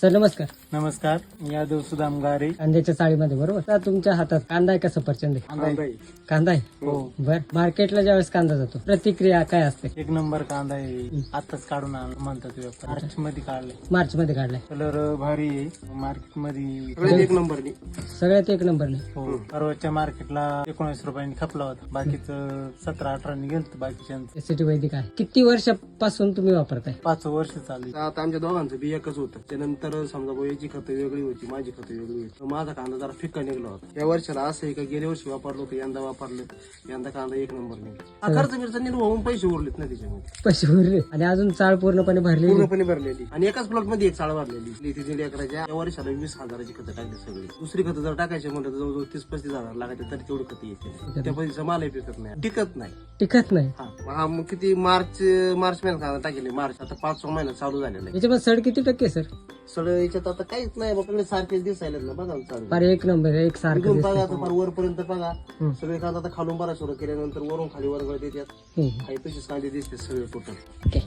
Sir नमस्कार. नमस्कार, यादव सुदाम गारे. कांद्याच्या चाळीमध्ये बरोबर. आता तुमच्या हातात कांदा आहे का सफरचंद आहे? कांदा आहे. हो, बर, मार्केटला ज्यावेळेस कांदा जातो प्रतिक्रिया काय असते? एक नंबर कांदा आहे. आताच काढून आणलं म्हणतात व्यापारी. मार्च मध्ये काढले. मार्च मध्ये काढलाय. कलर भारी आहे. मार्केट मध्ये एक सगळ्यात एक नंबर नाही. हो, परवाच्या मार्केटला 19 रुपयांनी खपला होता. बाकीचं 17-18 गेलं बाकीच्यांचं. एसीटी वैदिक आहे. किती वर्षापासून तुम्ही वापरताय? 5 वर्ष चालू. आता आमच्या दोघांचं बी एकच होतं. त्यानंतर समजा भाऊ याची खतं वेगळी होती, माझी खतं वेगळी होती. माझा कांदा जरा फिक्का निघला होता. या वर्षाला असं आहे का गेल्या वर्षी वापरलो होतं, यंदा वापरलं, यंदा कांदा एक नंबर निघला. खर्च बिर्च निर्वाह होऊन पैसे उरलेत ना त्याच्यामध्ये, पैसे उरले आणि अजून चाळ पूर्णपणे भरली. पूर्णपणे भरलेली. आणि एकाच प्लॉट मध्ये एक चाळ भरलेली. ती 1.5 एकराच्या. या वर्षाला 20,000ची खतं टाकली सगळी. दुसरी खतं जर टाकायची म्हणलं तर जवळजवळ 30-35 हजार लागायचे, तरी तेवढी खतं येते. त्या पैसे मालही पिकत नाही, टिकत नाही. टिकत नाही. हा मग किती मार्च महिन्यात कांदा टाकेले. मार्च आता 5 महिन्यात चालू झालेला आहे. याच्यामध्ये सड किती टक्के सर? सड याच्यात आता काहीच नाही, आपल्याकडे सारखेच दिसायला ना बघा चालू. फार एक नंबर एक सारखं इथून बघा दिसतंय. आता फार वरपर्यंत बघा. सगळे कांदा आता खालून बरा सुरू केल्यानंतर वरून खाली वर्ग देतात. हम्म. काही तशीच कांदे दिसते सगळे टोटल. ओके.